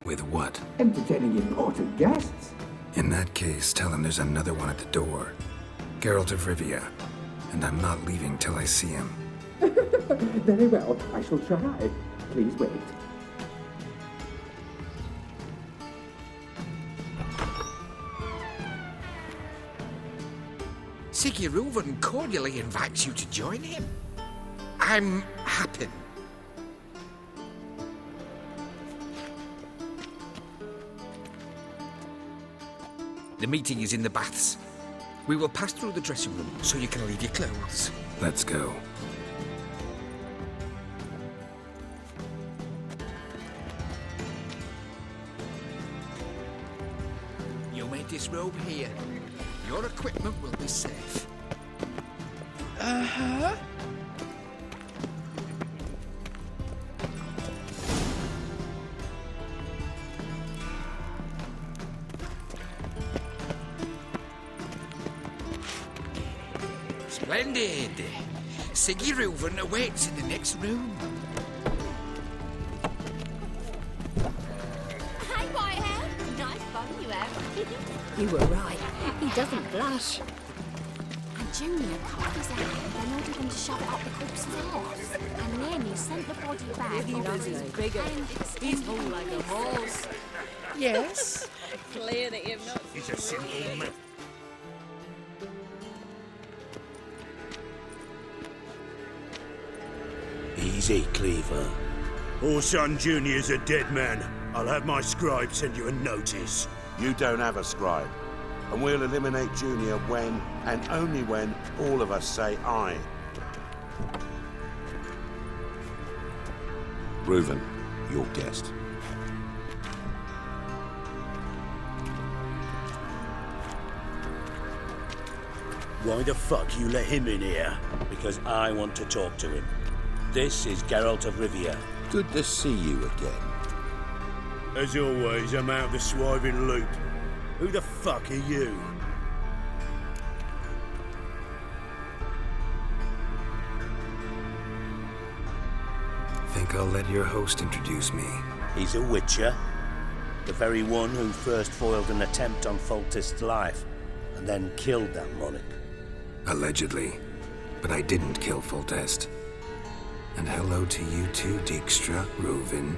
With what? Entertaining important guests. In that case, tell him there's another one at the door. Geralt of Rivia. And I'm not leaving till I see him. Very well, I shall try. Please wait. Siguruvin cordially invites you to join him. I'm happy. The meeting is in the baths. We will pass through the dressing room so you can leave your clothes. Let's go. You may disrobe here. Your equipment will be safe. Uh-huh. Splendid. Siguruvin awaits in the next room. Hi, Whitehair. Nice bum you have. You were right. He doesn't blush. And Junior carved his hand and ordered him to shove it up the corpse's arse. And then he sent the body back. He was bigger. He's full like a horse. Yes? Clear that you've not. He's a simple man. Easy, Cleaver. Orson Jr.'s a dead man. I'll have my scribe send you a notice. You don't have a scribe. And we'll eliminate Junior when, and only when, all of us say aye. Reuven, your guest. Why the fuck you let him in here? Because I want to talk to him. This is Geralt of Rivia. Good to see you again. As always, I'm out of the swiving loop. Who the fuck are you? Think I'll let your host introduce me. He's a witcher. The very one who first foiled an attempt on Foltest's life, and then killed that monarch. Allegedly. But I didn't kill Foltest. And hello to you too, Dijkstra, Reuven,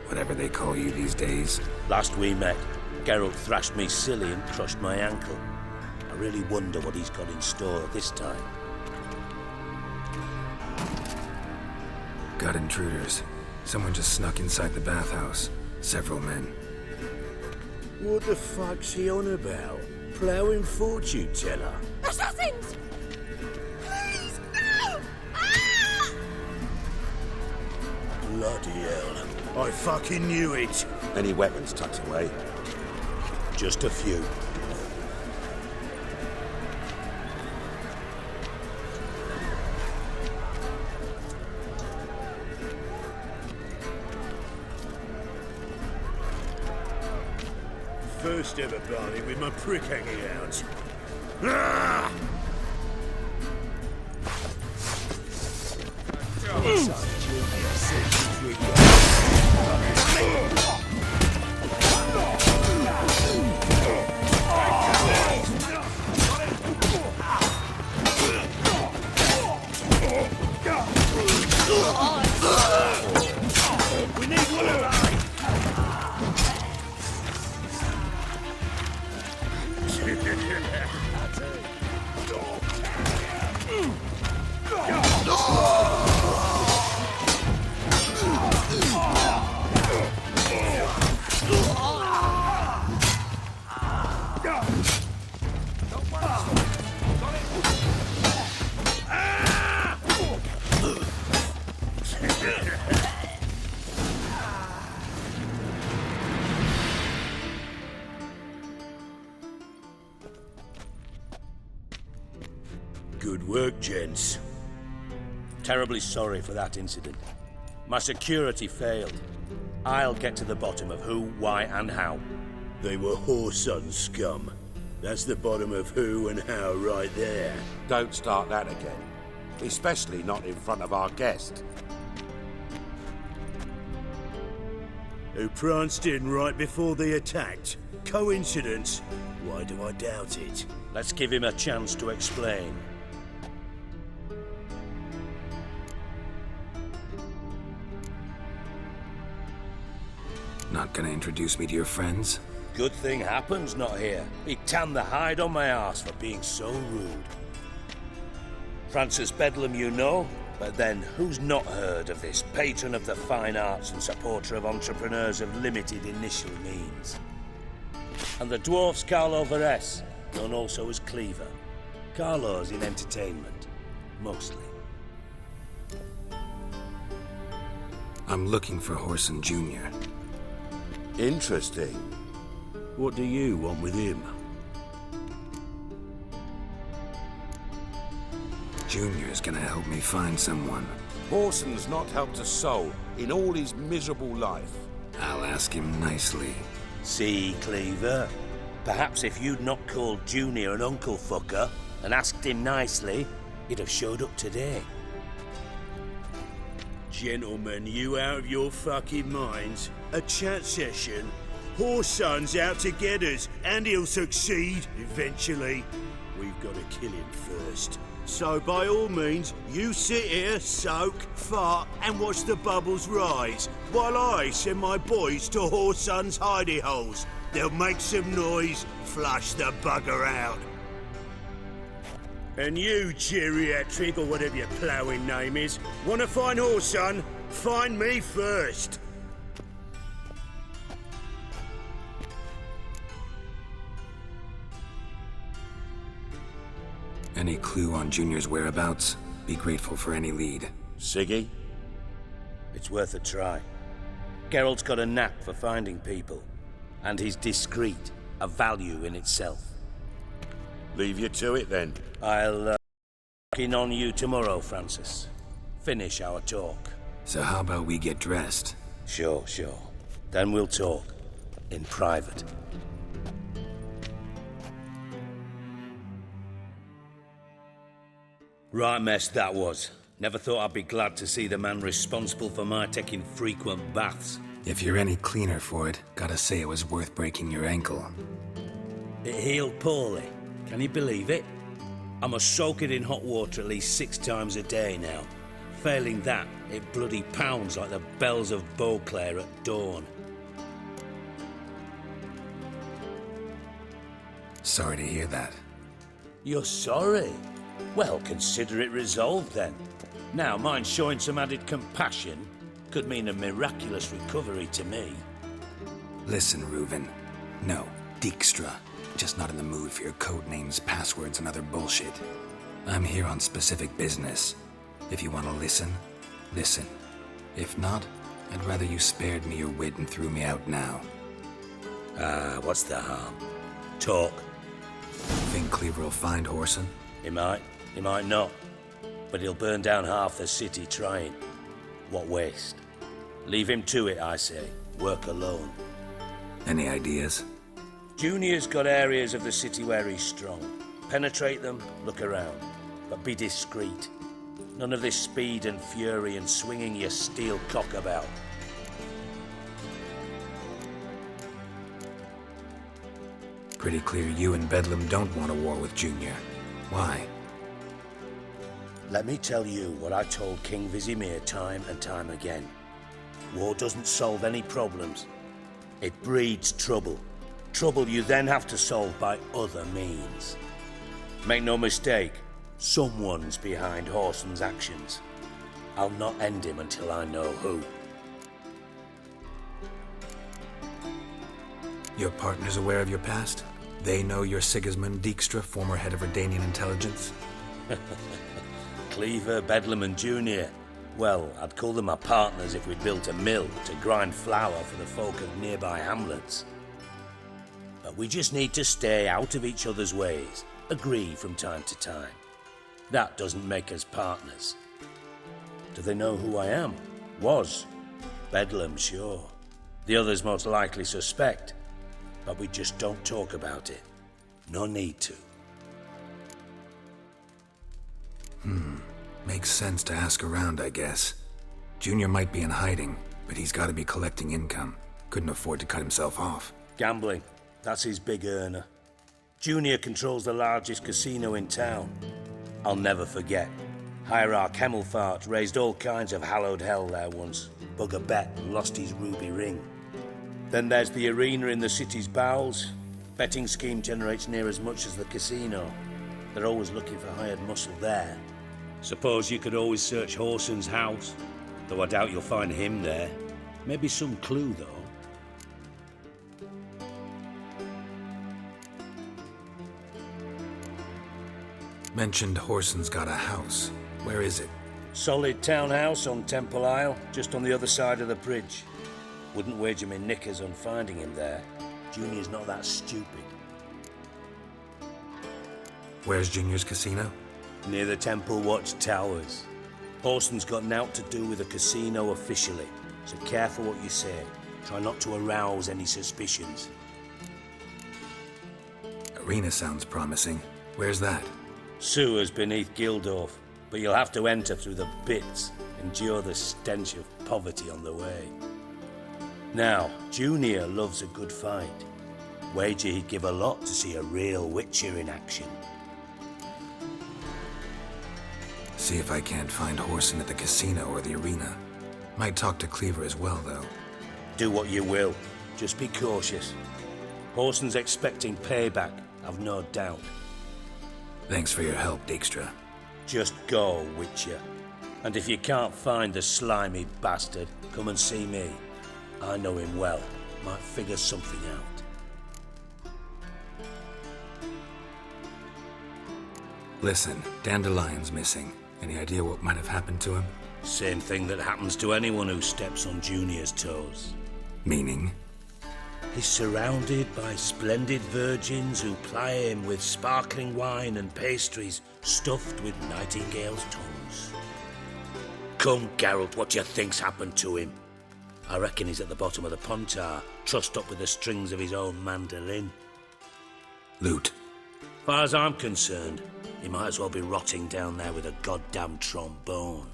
whatever they call you these days. Last we met, Geralt thrashed me silly and crushed my ankle. I really wonder what he's got in store this time. Got intruders. Someone just snuck inside the bathhouse. Several men. What the fuck's he on about? Ploughing fortune teller? Assassins! Please, no! Ah! Bloody hell. I fucking knew it. Any weapons tucked away? Just a few. First ever party with my prick hanging out. Ah! We need one of us. Good work, gents. Terribly sorry for that incident. My security failed. I'll get to the bottom of who, why, and how. They were whoreson scum. That's the bottom of who and how right there. Don't start that again. Especially not in front of our guest. who pranced in right before they attacked. Coincidence? Why do I doubt it? Let's give him a chance to explain. Not gonna introduce me to your friends? Good thing Happen's not here. He'd tan the hide on my arse for being so rude. Francis Bedlam you know, but then who's not heard of this patron of the fine arts and supporter of entrepreneurs of limited initial means? And the dwarf's Carlo Varese, known also as Cleaver. Carlo's in entertainment, mostly. I'm looking for Horson Jr. Interesting. What do you want with him? Junior's gonna help me find someone. Horson's not helped a soul in all his miserable life. I'll ask him nicely. See, Cleaver? Perhaps if you'd not called Junior an uncle fucker and asked him nicely, he'd have showed up today. Gentlemen, you out of your fucking minds? A chat session? Horson's out to get us, and he'll succeed eventually. We've got to kill him first. So by all means, you sit here, soak, fart, and watch the bubbles rise, while I send my boys to Horson's hidey holes. They'll make some noise, flush the bugger out. And you, geriatric, or whatever your ploughing name is, want to find Horson? Find me first. Any clue on Junior's whereabouts? Be grateful for any lead. Siggy? It's worth a try. Geralt's got a knack for finding people. And he's discreet, a value in itself. Leave you to it then. I'll in on you tomorrow, Francis. Finish our talk. So how about we get dressed? Sure. Then we'll talk. In private. Right mess that was. Never thought I'd be glad to see the man responsible for my taking frequent baths. If you're any cleaner for it, gotta say it was worth breaking your ankle. It healed poorly. Can you believe it? I must soak it in hot water at least 6 times a day now. Failing that, it bloody pounds like the bells of Beauclair at dawn. Sorry to hear that. You're sorry? Well, consider it resolved then. Now, mine showing some added compassion could mean a miraculous recovery to me. Listen, Reuven. No, Dijkstra. Just not in the mood for your code names, passwords, and other bullshit. I'm here on specific business. If you want to listen, listen. If not, I'd rather you spared me your wit and threw me out now. What's the harm? Talk. Think Cleaver will find Horson? He might not. But he'll burn down half the city trying. What waste? Leave him to it, I say. Work alone. Any ideas? Junior's got areas of the city where he's strong. Penetrate them, look around. But be discreet. None of this speed and fury and swinging your steel cock about. Pretty clear you and Bedlam don't want a war with Junior. Why? Let me tell you what I told King Vizimir time and time again. War doesn't solve any problems. It breeds trouble. Trouble you then have to solve by other means. Make no mistake, someone's behind Horson's actions. I'll not end him until I know who. Your partner's aware of your past? They know you're Sigismund Dijkstra, former head of Redanian intelligence? Cleaver, Bedlam and Junior. Well, I'd call them my partners if we'd built a mill to grind flour for the folk of nearby hamlets. But we just need to stay out of each other's ways, agree from time to time. That doesn't make us partners. Do they know who I am? Was. Bedlam, sure. The others most likely suspect. But we just don't talk about it. No need to. Makes sense to ask around, I guess. Junior might be in hiding, but he's gotta be collecting income. Couldn't afford to cut himself off. Gambling. That's his big earner. Junior controls the largest casino in town. I'll never forget. Hierarch Hemmelfart raised all kinds of hallowed hell there once. Bugger bet and lost his ruby ring. Then there's the arena in the city's bowels. Betting scheme generates near as much as the casino. They're always looking for hired muscle there. Suppose you could always search Horson's house, though I doubt you'll find him there. Maybe some clue, though. Mentioned Horson's got a house. Where is it? Solid townhouse on Temple Isle, just on the other side of the bridge. Wouldn't wager me knickers on finding him there. Junior's not that stupid. Where's Junior's casino? Near the Temple Watch Towers. Horson's got nought to do with the casino officially, so careful what you say. Try not to arouse any suspicions. Arena sounds promising. Where's that? Sewers beneath Gildorf, but you'll have to enter through the bits, endure the stench of poverty on the way. Now, Junior loves a good fight. Wager he'd give a lot to see a real Witcher in action. See if I can't find Horson at the casino or the arena. Might talk to Cleaver as well, though. Do what you will. Just be cautious. Horson's expecting payback, I've no doubt. Thanks for your help, Dijkstra. Just go, Witcher. And if you can't find the slimy bastard, come and see me. I know him well. Might figure something out. Listen, Dandelion's missing. Any idea what might have happened to him? Same thing that happens to anyone who steps on Junior's toes. Meaning? He's surrounded by splendid virgins who ply him with sparkling wine and pastries stuffed with nightingales' tongues. Come, Geralt, what do you think's happened to him? I reckon he's at the bottom of the Pontar, trussed up with the strings of his own mandolin. Loot. Far as I'm concerned, he might as well be rotting down there with a goddamn trombone.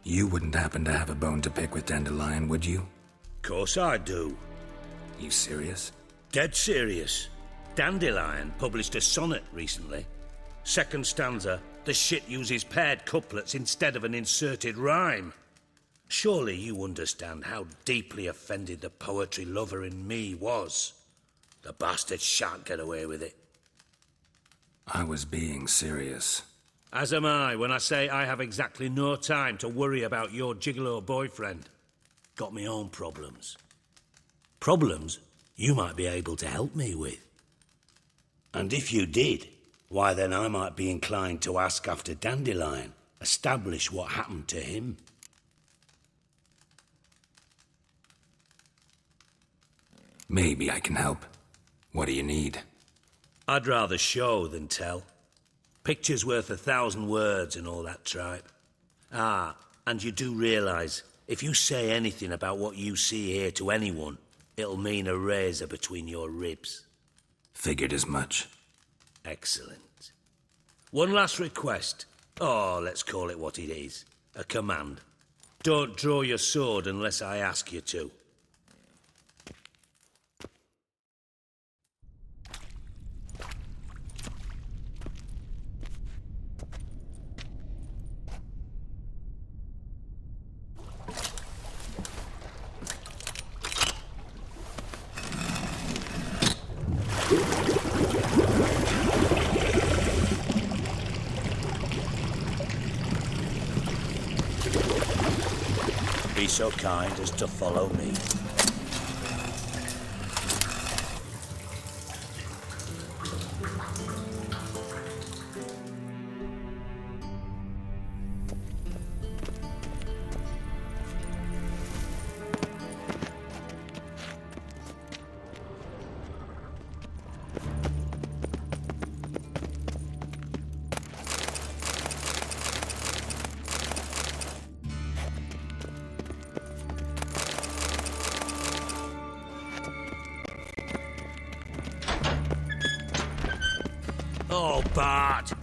You wouldn't happen to have a bone to pick with Dandelion, would you? Course I do. You serious? Dead serious. Dandelion published a sonnet recently. Second stanza, the shit uses paired couplets instead of an inserted rhyme. Surely you understand how deeply offended the poetry lover in me was. The bastard shan't get away with it. I was being serious. As am I when I say I have exactly no time to worry about your gigolo boyfriend. Got me own problems. Problems you might be able to help me with. And if you did, why then I might be inclined to ask after Dandelion, establish what happened to him. Maybe I can help. What do you need? I'd rather show than tell. Picture's worth 1,000 words and all that tripe. Ah, and you do realise, if you say anything about what you see here to anyone, it'll mean a razor between your ribs. Figured as much. Excellent. One last request. Oh, let's call it what it is. A command. Don't draw your sword unless I ask you to. Be so kind as to follow me. Oh, Bart!